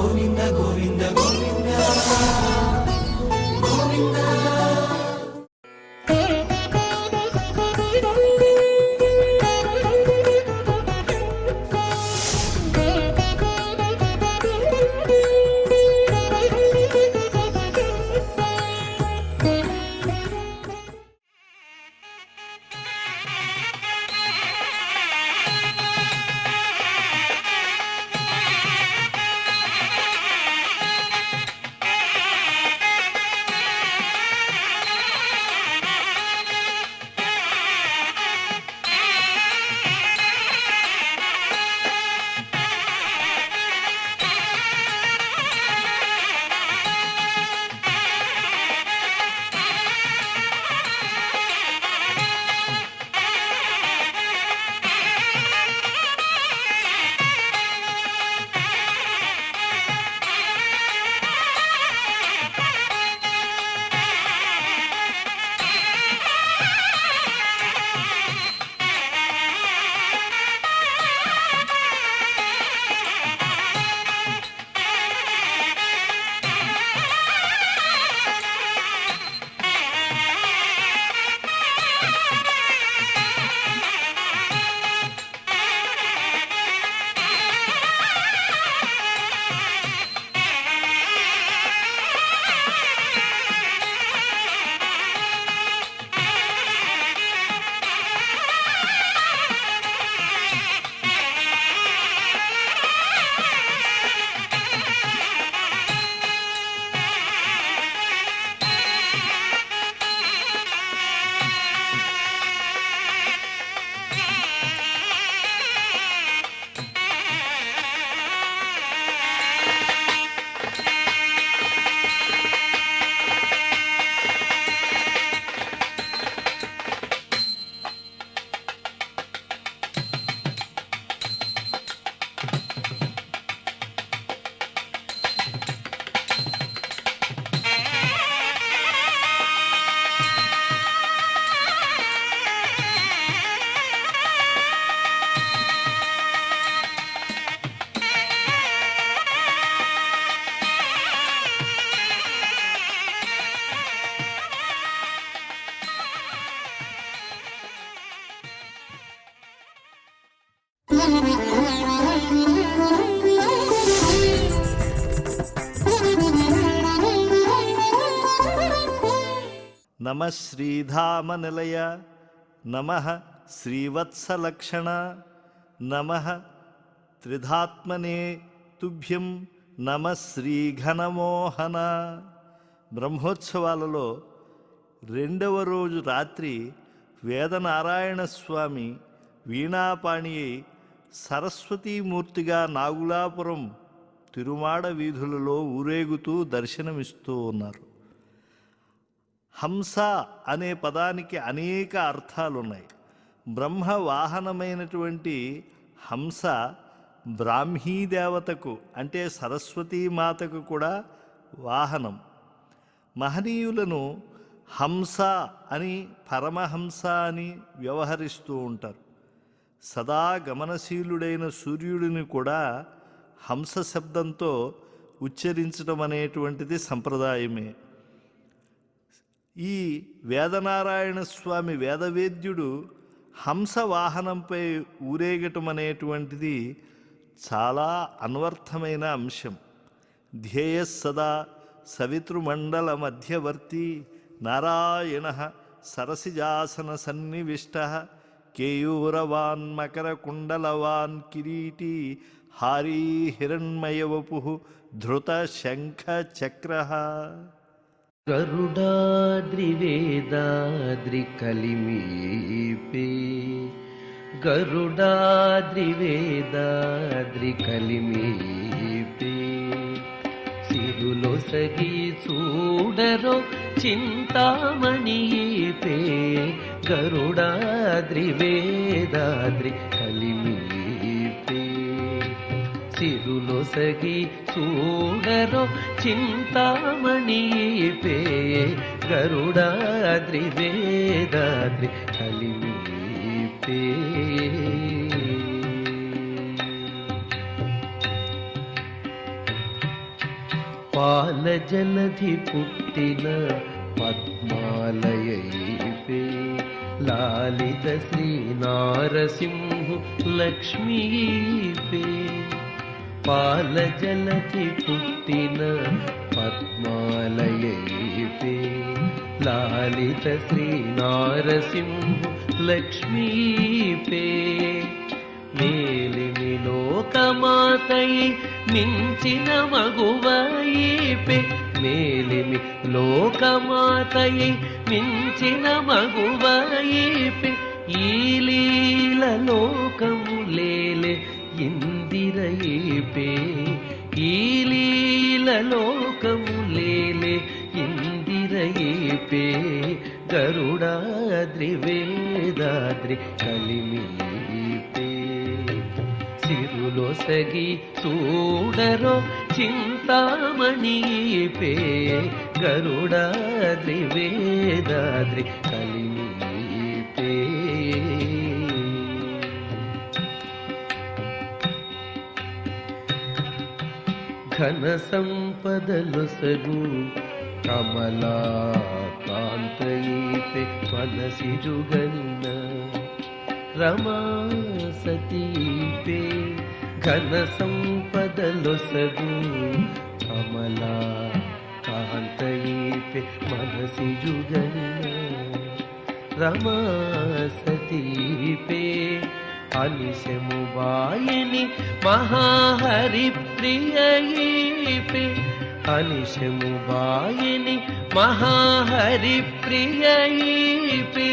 గోవింద గోవింద గోవింద గోవింద. నమ శ్రీధామనిలయ నమ శ్రీవత్సలక్షణ నమ త్రిధాత్మనే తుభ్యం నమ శ్రీఘనమోహన. బ్రహ్మోత్సవాలలో రెండవ రోజు రాత్రి వేదనారాయణ స్వామి వీణాపాణి సరస్వతీమూర్తిగా నాగులాపురం తిరుమాడ వీధులలో ఊరేగుతూ దర్శనమిస్తూ ఉన్నారు. హంస అనే పదానికి అనేక అర్థాలున్నాయి. బ్రహ్మ వాహనమైనటువంటి హంస బ్రాహ్మీదేవతకు అంటే సరస్వతీమాతకు కూడా వాహనం. మహనీయులను హంస అని పరమహంస అని వ్యవహరిస్తూ ఉంటారు. సదా గమనశీలుడైన సూర్యుడిని కూడా హంస శబ్దంతో ఉచ్చరించడం అనేటువంటిది సంప్రదాయమే. ఈ వేదనారాయణ స్వామి వేదవేద్యుడు హంస వాహనంపై ఊరేగటం అనేటువంటిది చాలా అన్వర్థమైన అంశం. ధ్యేయ సదా సవితృమండల మధ్యవర్తి నారాయణ సరసిజాసన సన్నివిష్ట కేయూరవాన్ మకర కుండలవాన్ కిరీటీ హారీ హిరణ్మయవపు ధృత శంఖ చక్ర. గరుడాద్రివేదాద్రికలిమీపే గరుడాద్రివేదాద్రికలిమీపే సిరులొసగి చూడరో చింతామణిపే గరుడాద్రివేదాద్రికలిమీపే సిరులొసగి చూడరో చింతామణిపే గరుడాద్రివేదాద్రి కలిమీపే. పాల జలధి పుట్టిన పద్మాలయైపే లాలిత శ్రీ నారసింహు లక్ష్మీపే పాల జలధి పుట్టిన పద్మాలయైపే లాలిత శ్రీ నారసింహు లక్ష్మీపే మేలిమి లోకమాతై మించిన మగువైపే మేలిమి లోకమాతై మించిన మగువైపే ఈ లీల లోకములేలే ఇందిరయిపే ఈ లీల లోకములేలే ఇందిరయిపే గరుడాద్రి వేదాద్రి కలిమీపే సిరులొసగి చూడరో చింతామణిపే గరుడాద్రి వేదాద్రి కలిమీపే ఘన సంపదలొసగు కమలా కాంతయీపే మనసిరుగన్న రమా సతీపే ఘన సంపదలొసగు కమలా కాంతయీపే మనసిరుగన్న రమా సతీపే అనిశము వాయిని మహాహరి ప్రియయీపే అనిశము వాయిని మహాహరి ప్రియయీపే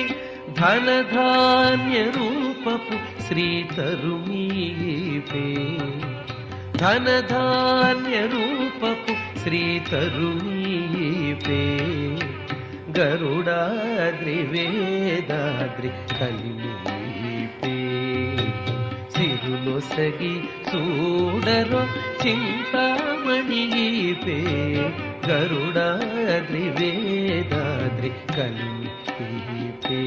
ధనధాన్య రూపపు శ్రీ తరుణీపే ధనధాన్య రూపపు శ్రీ తరుణీపే గరుడాద్రి వేదాద్రి కలిమీపే సిరులొసగి చూడరో చింతామణిపే గరుడాద్రి వేదాద్రి కలిమీపే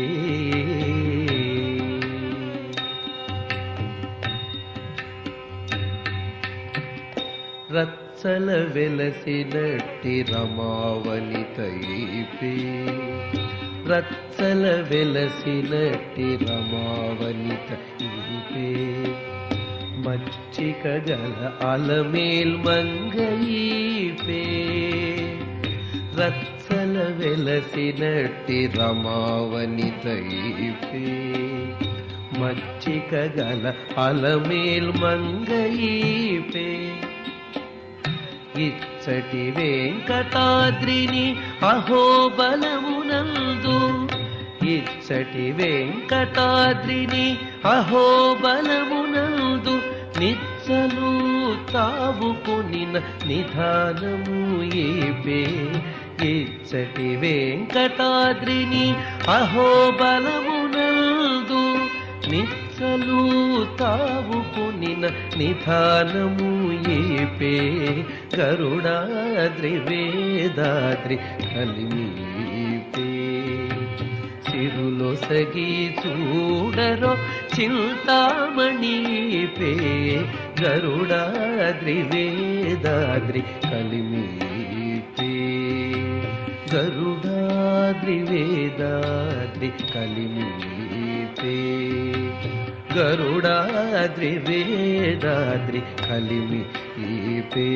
రచ్చల వెలసినట్టి రమావనితైపే రచ్చల వెలసినట్టి రమావనితైపే మచ్చిక గల అలమేల్ మంగయీపే రచ్చల వెలసినట్టి రమావనితైపే మచ్చిక గల అలమేల్ మంగయీపే ఇచ్చటి వెంకటాద్రిని అహోబలమునందు ఇచ్చటి వెంకటాద్రిని అహోబలమునందు నిచ్చలు తావుకొనిన నిధానము ఏపే ఇచ్చటి వెంకటాద్రిని అహోబలమునందు నిచ్చలు తావుకొనిన నిధానము ఏపే గరుడాద్రి వేదాద్రి కలిమీపే సిరులొసగి చూడరో చింతామణిపే గరుడాద్రి వేదాద్రి కలిమీపే గరుడాద్రి వేదాద్రి కలిమీపే గరుడాద్రి వేదాద్రి కలిమీపే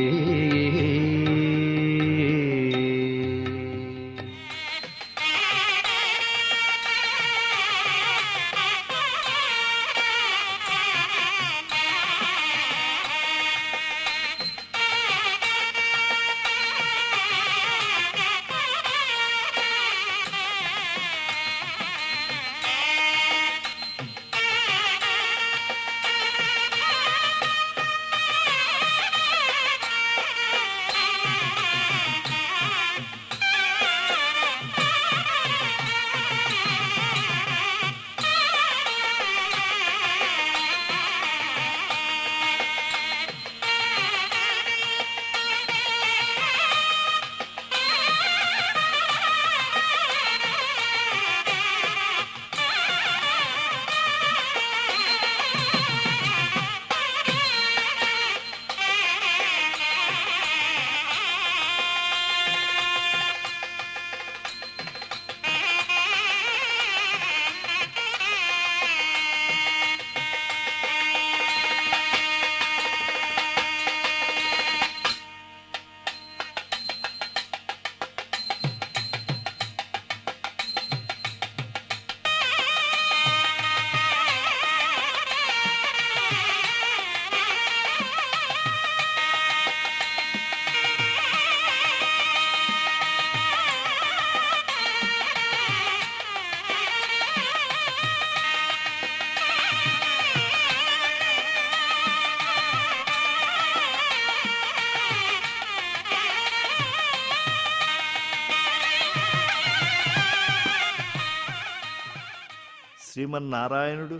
శ్రీమన్నారాయణుడు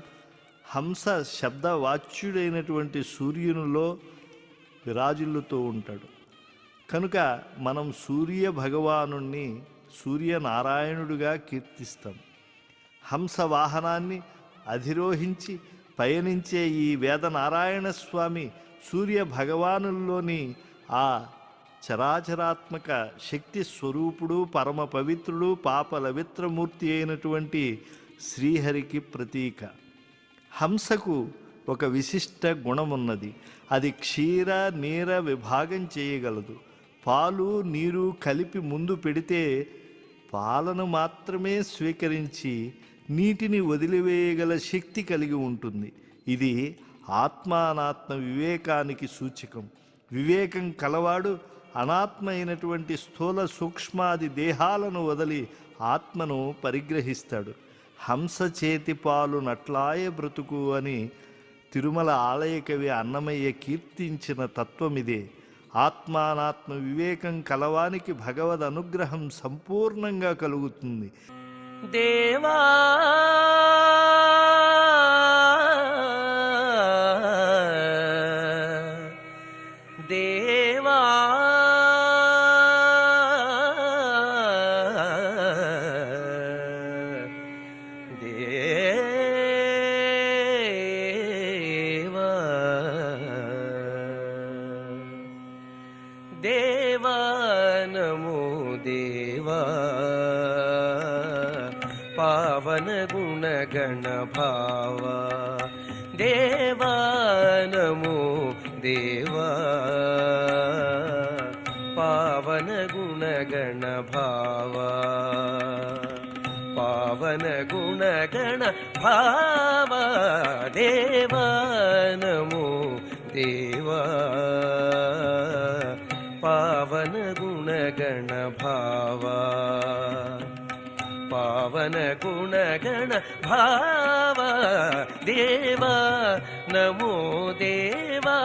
హంస శబ్దవాచ్యుడైనటువంటి సూర్యునిలో విరాజిల్లుతూ ఉంటాడు. కనుక మనం సూర్య భగవానుణ్ణి సూర్యనారాయణుడిగా కీర్తిస్తాం. హంస వాహనాన్ని అధిరోహించి పయనించే ఈ వేదనారాయణ స్వామి సూర్య భగవానుల్లోని ఆ చరాచరాత్మక శక్తి స్వరూపుడు, పరమ పవిత్రుడు, పాపలవిత్రమూర్తి అయినటువంటి శ్రీహరికి ప్రతీక. హంసకు ఒక విశిష్ట గుణమున్నది. అది క్షీర నీర విభాగం చేయగలదు. పాలు నీరు కలిపి ముందు పెడితే పాలను మాత్రమే స్వీకరించి నీటిని వదిలివేయగల శక్తి కలిగి ఉంటుంది. ఇది ఆత్మానాత్మ వివేకానికి సూచకం. వివేకం కలవాడు అనాత్మ అయినటువంటి స్థూల సూక్ష్మాది దేహాలను వదిలి ఆత్మను పరిగ్రహిస్తాడు. హంస చేతి పాలు నట్లాయ బ్రతుకు అని తిరుమల ఆలయ కవి అన్నమయ్య కీర్తించిన తత్వమిదే. ఆత్మానాత్మ వివేకం కలవానికి భగవద్ అనుగ్రహం సంపూర్ణంగా కలుగుతుంది. దేవా దేవా దేవా నమో దేవా పావన గుణ గణ భావ దేవా నమో దేవా పావన గుణ గణ భావ పావన గుణ గణ భావ దేవా నమో దేవా పావన గుణ గణ భావ పావన గుణ గణ భావ దేవా నమో దేవా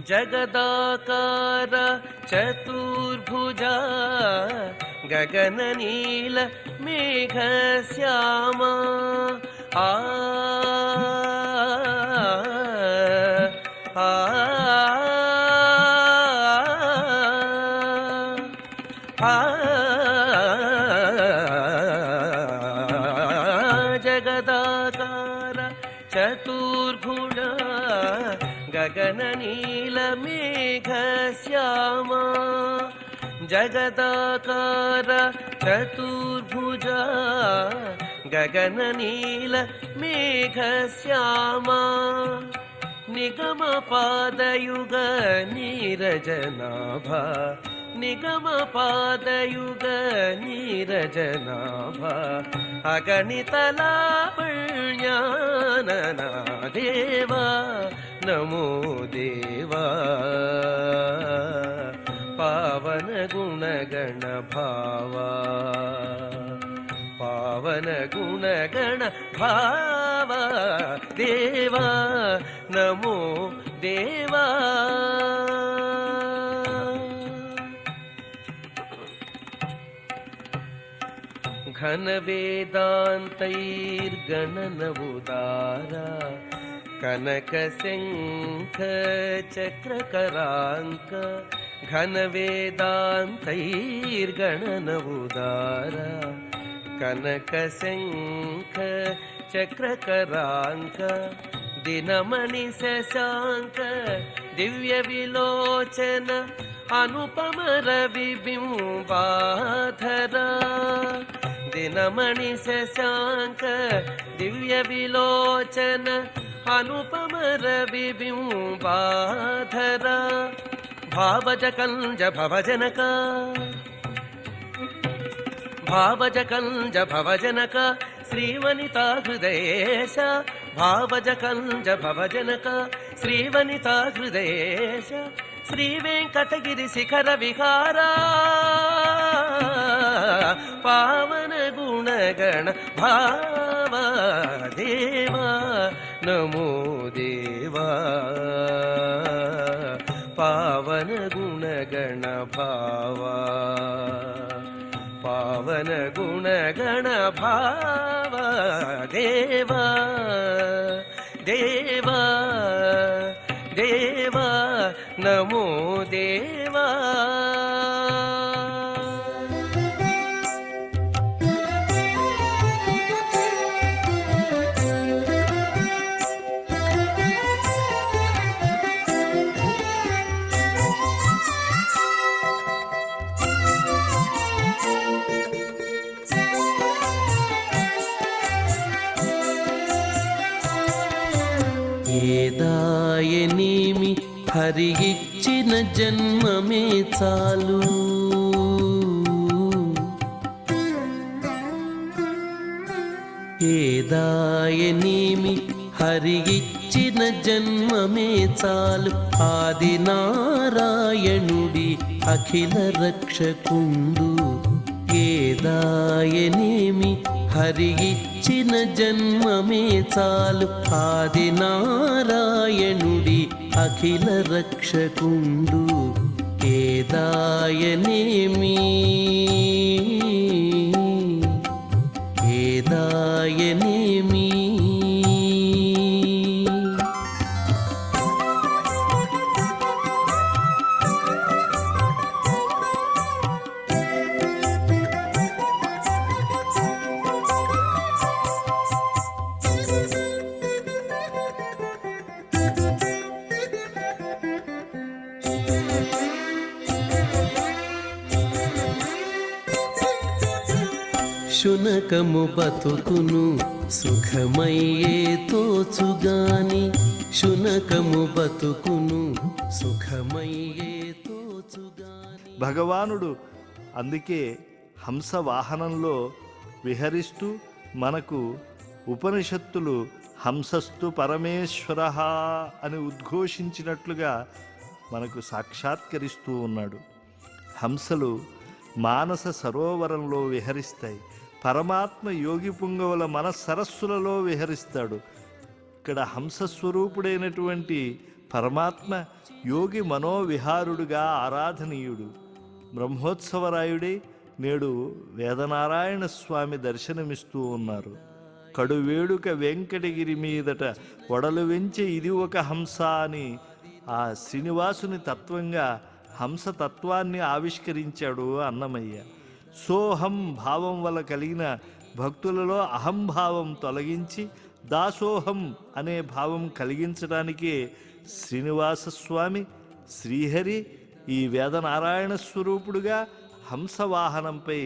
జగదాకార చతుర్భుజా గగన నీల మేఘ శ్యామా ఆ జగదాకార చతుర్భుజ గగన నీల మేఘ శ్యామా జగదాకార చతుర్భుజ గగన నీల మేఘ శ్యామా నిగమ పాదయుగ నీరజనాభ నిగమ పాదయుగ నీరజనాభ అగణిత లావణ్యానన దేవా నమో దేవా పావన గుణ గణ భావ పావన గుణ గణ భావ దేవా నమో దేవా ఘన వేదాంతైర్గణన ఉదారా కనక శంఖ చక్రకరాంక ఘన వేదాంతైర్గణన ఉదారా కనక శంఖ చక్రకరాంక దినమణి శశాంక దివ్య విలోచన అనుపమ రవి బింబాధరా దినమణి శశాంక దివ్య విలోచన అనుపమ రవి బింబాధరా భావజ కంజ భవజనక భావజ కంజ భవజనక శ్రీవనితా హృదయేశ భావజ కంజ భవజనక శ్రీవనితా హృదయేశ శ్రీ వెంకటగిరి శిఖర విహారా పావన గుణగణ భావ దేవా నమో దేవా పావన గుణగణ భావా పావన గుణగణ భావా దేవా దేవా దేవా నమో దేవా. ఏదాయనేమి హరి ఇచ్చిన జన్మమే చాలు, ఏదాయనేమి హరి ఇచ్చిన జన్మమే చాలు. ఆది నారాయణుడి అఖిల రక్షకుండు, ఏదాయనేమి హరి ఇచ్చిన జన్మమే చాలు. ఆది నారాయణుడి అఖిల రక్షకుండు, ఏదాయనేమి ఏదాయనేమి. శునకము బతుకును సుఖమయ్యే తోచుగాని, శునకము బతుకును సుఖమయ్యే తోచుగాని. భగవానుడు అందుకే హంస వాహనంలో విహరిస్తూ మనకు ఉపనిషత్తులు హంసస్తు పరమేశ్వర అని ఉద్ఘోషించినట్లుగా మనకు సాక్షాత్కరిస్తూ ఉన్నాడు. హంసలు మానస సరోవరంలో విహరిస్తాయి, పరమాత్మ యోగి పుంగవుల మనస్సరస్సులలో విహరిస్తాడు. ఇక్కడ హంసస్వరూపుడైనటువంటి పరమాత్మ యోగి మనోవిహారుడుగా ఆరాధనీయుడు. బ్రహ్మోత్సవరాయుడై నేడు వేదనారాయణ స్వామి దర్శనమిస్తూ ఉన్నారు. కడువేడుక వెంకటగిరి మీదట వడలు వెంచె ఇది ఒక హంస అని ఆ శ్రీనివాసుని తత్వంగా హంసతత్వాన్ని ఆవిష్కరించాడు అన్నమయ్య. సోహం భావం వల్ల కలిగిన భక్తులలో అహంభావం తొలగించి దాసోహం అనే భావం కలిగించడానికే శ్రీనివాసస్వామి శ్రీహరి ఈ వేదనారాయణ స్వరూపుడుగా హంసవాహనంపై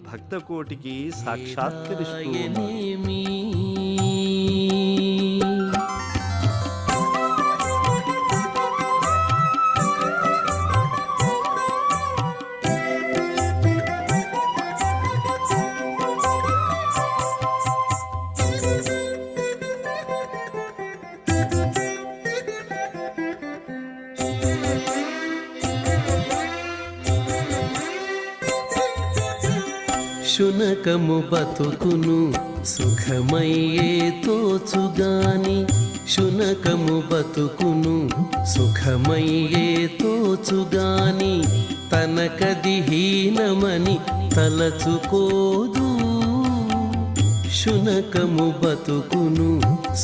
భక్తకోటికి సాక్షాత్కరిస్తూ ఉన్నాడు. శునకము బతుకును సుఖమయ్యే తోచుగాని, శునకము బతుకును సుఖమయ్యే తోచుగాని. తనకది హీనమని తలచుకోదు, శునకము బతుకును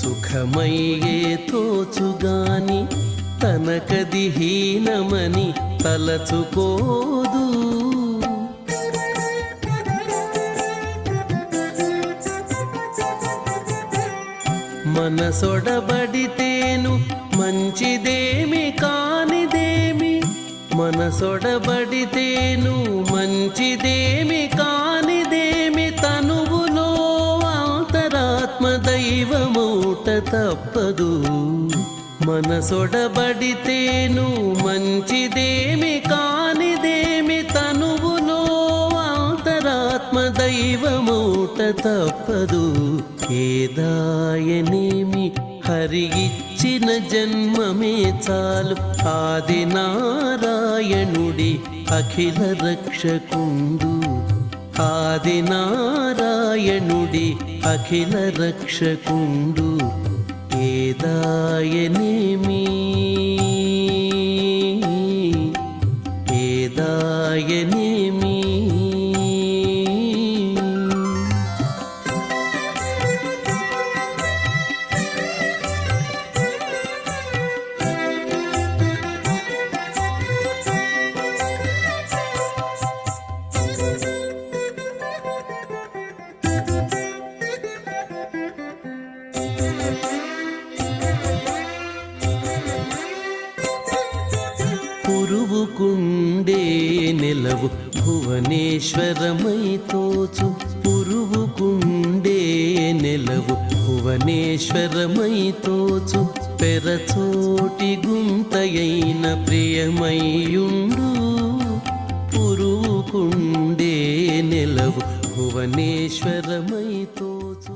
సుఖమయ్యే తోచుగాని. తనకది హీనమని తలచుకోదు, మనసొడబడితేను మంచిదేమి కానిదేమి, మనసొడబడితేను మంచిదేమి కానిదేమి. తనువులో అంతరాత్మ దైవమూట తప్పదు, మనసొడబడితేను మంచిదేమి కానిదేమి. తనువులో అంతరాత్మ దైవమూట తప్పదు, ఏదాయనేమి హరి ఇచ్చిన జన్మమే చాలు. ఆది నారాయణుడి అఖిల రక్షకుండు, ఆది నారాయణుడి అఖిల రక్షకుండు, ఏదాయనేమి. రాయనేమి. పురువుకుండే నెలవు భువనేశ్వరమై తోచు. పురువుకుండే నెలవు భువనేశ్వరమై తోచు. పెరచోటి గుంతయైన ప్రియమయ్యుండు. పురువుకుండే నెలవు భువనేశ్వరమై తోచు.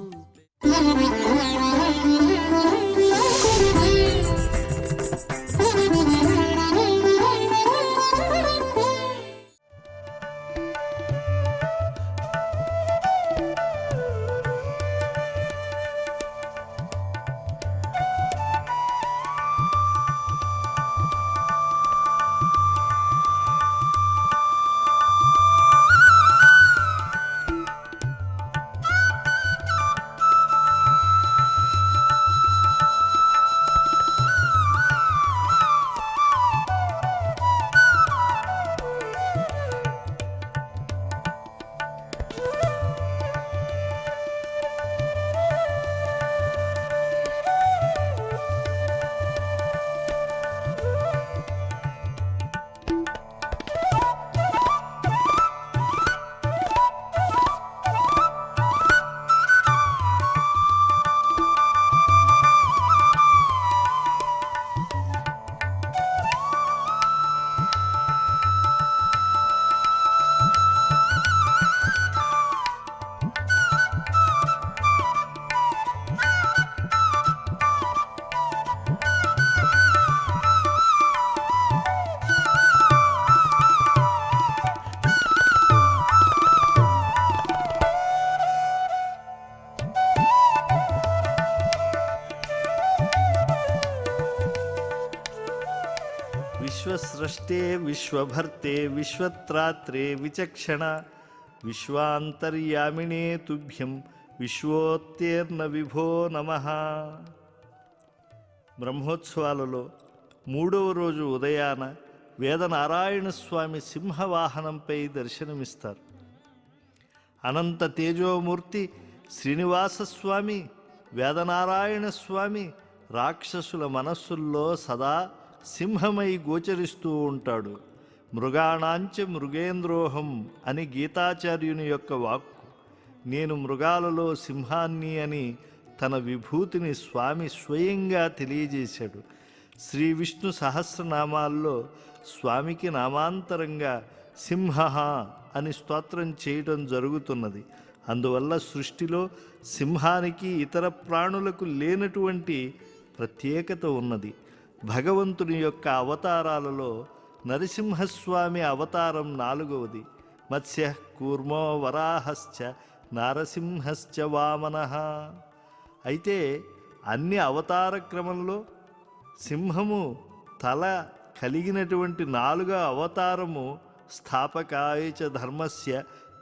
విశ్వస్రష్టే విశ్వభర్తే విశ్వత్రాత్రే విచక్షణ విశ్వాంతర్యామినే తుభ్యం విశ్వోత్తేర్న విభో నమః. బ్రహ్మోత్సవాలలో 3వ రోజు ఉదయాన వేదనారాయణ స్వామి సింహవాహనంపై దర్శనమిస్తారు. అనంత తేజోమూర్తి శ్రీనివాసస్వామి వేదనారాయణ స్వామి రాక్షసుల మనస్సుల్లో సదా సింహమై గోచరిస్తూ ఉంటాడు. మృగాణాంచ మృగేంద్రోహం అని గీతాచార్యుని యొక్క వాక్కు. నేను మృగాలలో సింహాన్ని అని తన విభూతిని స్వామి స్వయంగా తెలియజేశాడు. శ్రీ విష్ణు సహస్రనామాల్లో స్వామికి నామాంతరంగా సింహ అని స్తోత్రం చేయడం జరుగుతున్నది. అందువల్ల సృష్టిలో సింహానికి ఇతర ప్రాణులకు లేనటువంటి ప్రత్యేకత ఉన్నది. భగవంతుని యొక్క అవతారాలలో నరసింహస్వామి అవతారం 4వది. మత్స్య కూర్మో వరాహశ్చ నారసింహశ్చ వామనః. అయితే అన్ని అవతార క్రమంలో సింహము తల కలిగినటువంటి 4వ అవతారము స్థాపకాయ చ ధర్మస్య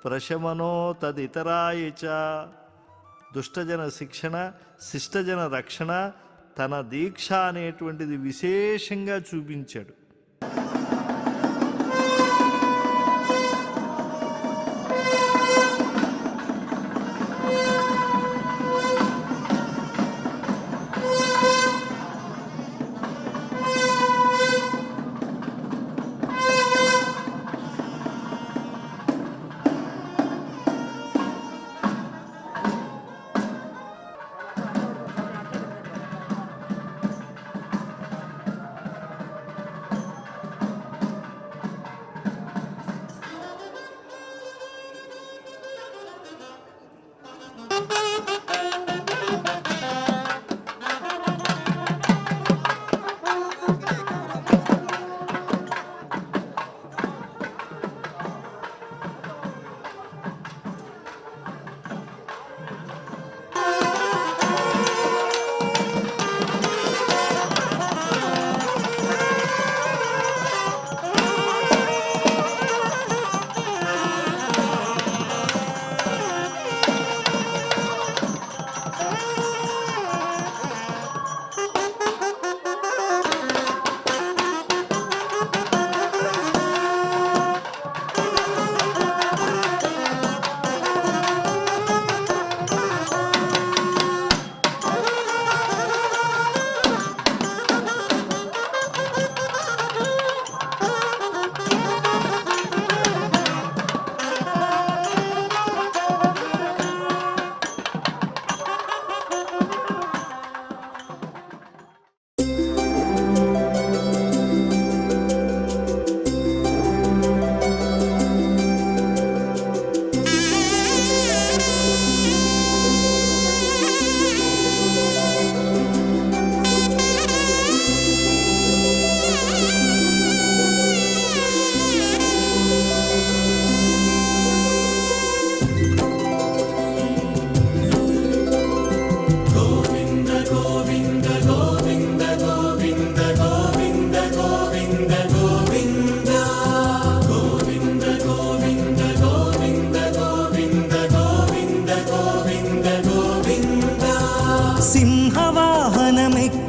ప్రశమనో తదితరాయ చ. దుష్టజన శిక్షణ, శిష్టజన రక్షణ తన దీక్ష అనేటువంటిది విశేషంగా చూపించాడు.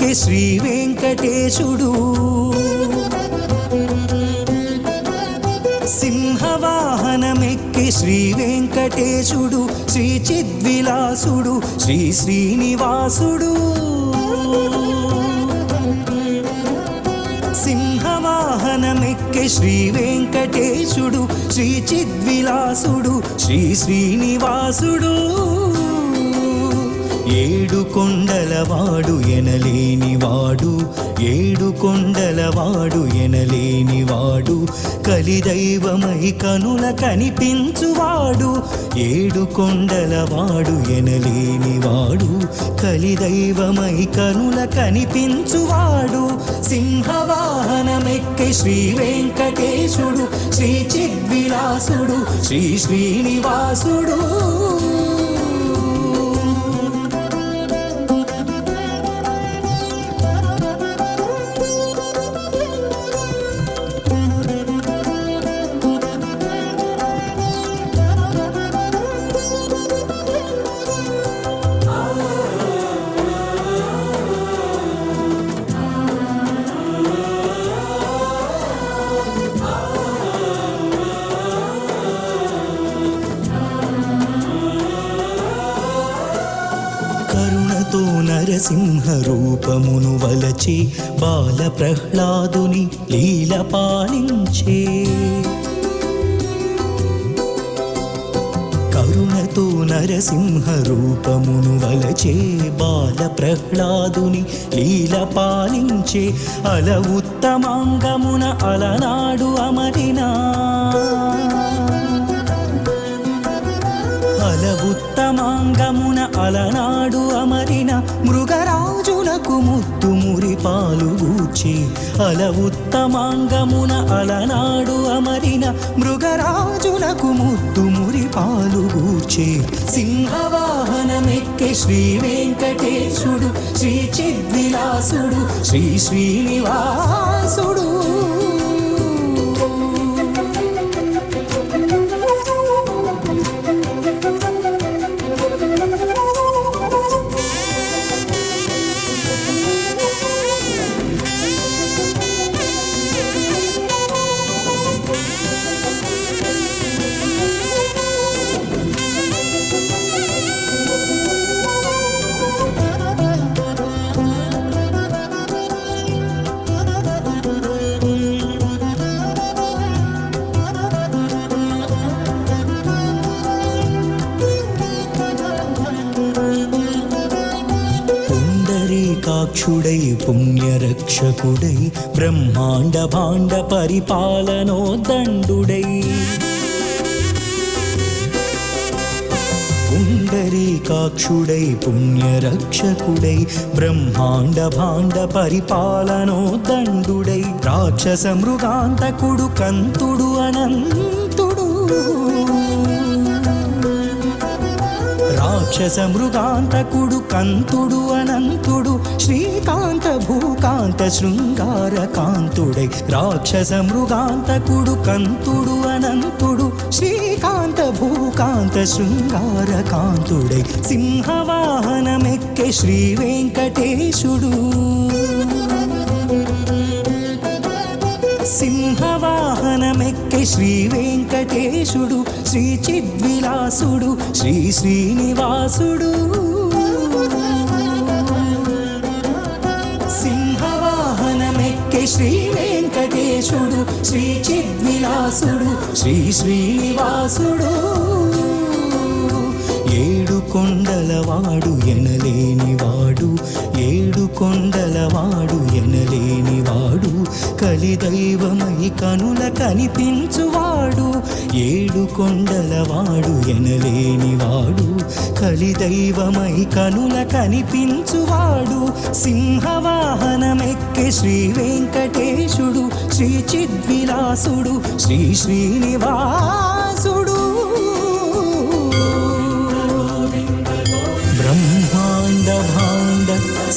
వాహనమెక్కే శ్రీ వెంకటేశుడు సింహవాహనమెక్కే శ్రీ వెంకటేశుడు శ్రీ చిద్విలాసుడు శ్రీ శ్రీనివాసుడు సింహవాహనమెక్కే శ్రీ వెంకటేశుడు శ్రీ చిద్విలాసుడు శ్రీ శ్రీనివాసుడు ఏడు కొండలవాడు ఎనలేనివాడు ఏడు కొండలవాడు ఎనలేనివాడు కలిదైవమై కనుల కనిపించువాడు ఏడు కొండలవాడు ఎనలేనివాడు కలిదైవమై కనుల కనిపించువాడు సింహవాహనమెక్కే శ్రీ వెంకటేశుడు శ్రీ చిద్విలాసుడు శ్రీ శ్రీనివాసుడు నరసింహ రూపమును వలచి బాల ప్రహ్లాదుని లీల పాలించే కరుణతో నరసింహ రూపమును వలచే బాల ప్రహ్లాదుని లీల పాలించే అల ఉత్తమాంగమున అలనాడు అమరినా ఉత్తమాంగమున అలనాడు అమరిన మృగరాజులకు ముత్తు మురి పాలుగూర్చి అల ఉత్తమాంగమున అలనాడు అమరిన మృగరాజులకు ముత్తు మురి పాలుగూర్చి సింహవాహనమెక్కే శ్రీ వెంకటేశుడు శ్రీ చిద్విలాసుడు శ్రీ శ్రీనివాసుడు పుండరీకాక్షుడై పుణ్యరక్షకుడై బ్రహ్మాండ భాండ పరిపాలనోదండుడై పుండరీకాక్షుడై పుణ్యరక్షకుడై బ్రహ్మాండ భాండ పరిపాలనోదండుడై రాక్షస మృగాంతకుడు కంతుడు అనంతుడు రాక్షస మృగాంతకుడు కంతుడు అనంతుడు శ్రీకాంత భూకాంత శృంగార కాంతుడై రాక్షస మృగాంతకుడు కంతుడు అనంతుడు శ్రీకాంత భూకాంత శృంగార కాంతుడై సింహవాహనమెక్కే శ్రీ వెంకటేశుడు సింహవాహనమెక్కే శ్రీ వెంకటేశుడు శ్రీ చిద్విలాసుడు శ్రీ శ్రీనివాసుడు సింహవాహనమెక్కే శ్రీ వెంకటేశుడు శ్రీ చిద్విలాసుడు శ్రీ శ్రీనివాసుడు ఏడు కొండలవాడు ఎనలేనివాడు ఏడు కొండలవాడు ఎనలేనివాడు కలిదైవమై కనుల కనిపించువాడు ఏడు కొండలవాడు ఎనలేనివాడు కలిదైవమై కనుల కనిపించువాడు సింహవాహనమెక్కే శ్రీ వెంకటేశుడు శ్రీ చిద్విలాసుడు శ్రీ శ్రీనివాసుడు బ్రహ్మాండ భాండ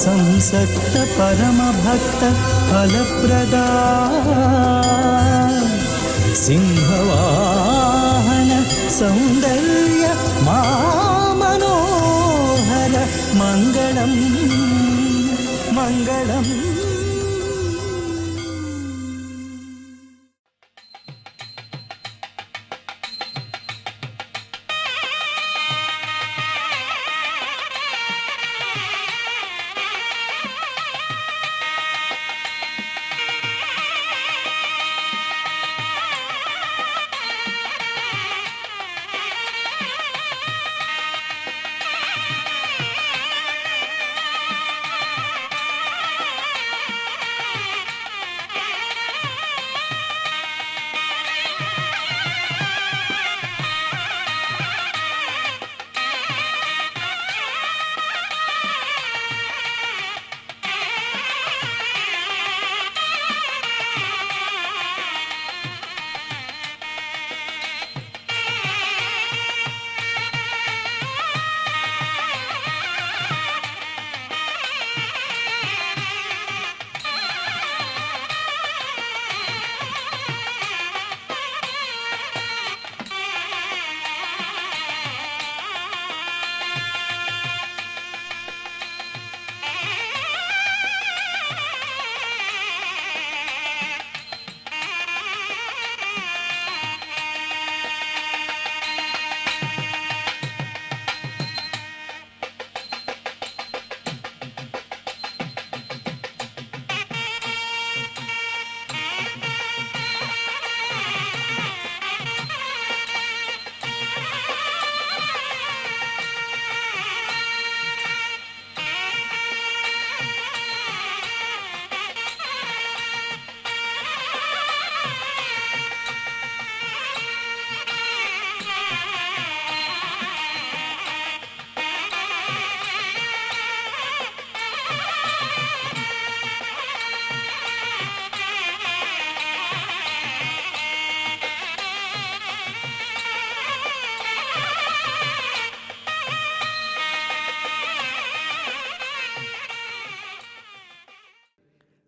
సంసక్త పరమ భక్త ఫలప్రదా సింహవాహన సౌందర్య మా మనోహర మంగళం మంగళం.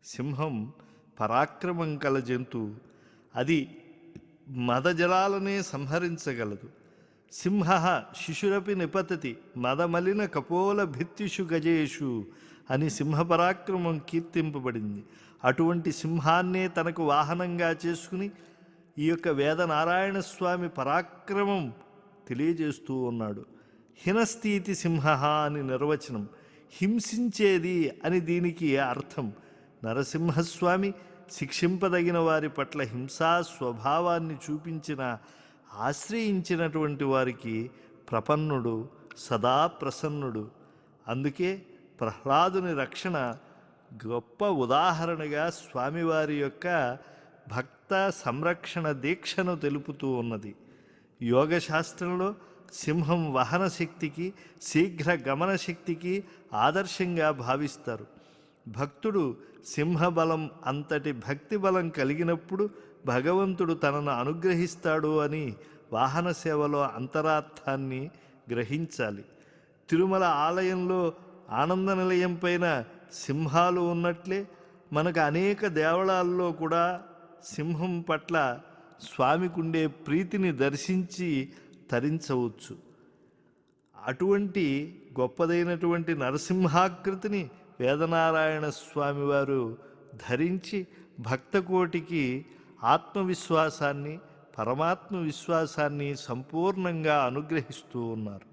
సింహం పరాక్రమం కల జంతువు. అది మదజలాలనే సంహరించగలదు. సింహ శిశురపి నిపతతి మదమలిన కపోల భిత్తిషు గజేషు అని సింహపరాక్రమం కీర్తింపబడింది. అటువంటి సింహాన్నే తనకు వాహనంగా చేసుకుని ఈ యొక్క వేదనారాయణ స్వామి పరాక్రమం తెలియజేస్తూ ఉన్నాడు. హినస్థితి సింహ అని నిర్వచనం. హింసించేది అని దీనికి అర్థం. నరసింహస్వామి శిక్షింపదగిన వారి పట్ల హింసా స్వభావాన్ని చూపించిన ఆశ్రయించినటువంటి వారికి ప్రపన్నుడు, సదా ప్రసన్నుడు. అందుకే ప్రహ్లాదుని రక్షణ గొప్ప ఉదాహరణగా స్వామివారి యొక్క భక్త సంరక్షణ దీక్షను తెలుపుతూ ఉన్నది. యోగశాస్త్రంలో సింహం వాహన శక్తికి, శీఘ్ర గమన శక్తికి ఆదర్శంగా భావిస్తారు. భక్తుడు సింహబలం అంతటి భక్తి బలం కలిగినప్పుడు భగవంతుడు తనను అనుగ్రహిస్తాడు అని వాహన సేవలో అంతరార్థాన్ని గ్రహించాలి. తిరుమల ఆలయంలో ఆనంద నిలయం పైన సింహాలు ఉన్నట్లే మనకు అనేక దేవాలయాల్లో కూడా సింహం పట్ల స్వామికుండే ప్రీతిని దర్శించి తరించవచ్చు. అటువంటి గొప్పదైనటువంటి నరసింహాకృతిని వేదనారాయణ స్వామివారు ధరించి భక్తకోటికి ఆత్మవిశ్వాసాన్ని, పరమాత్మ విశ్వాసాన్ని సంపూర్ణంగా అనుగ్రహిస్తూ ఉన్నారు.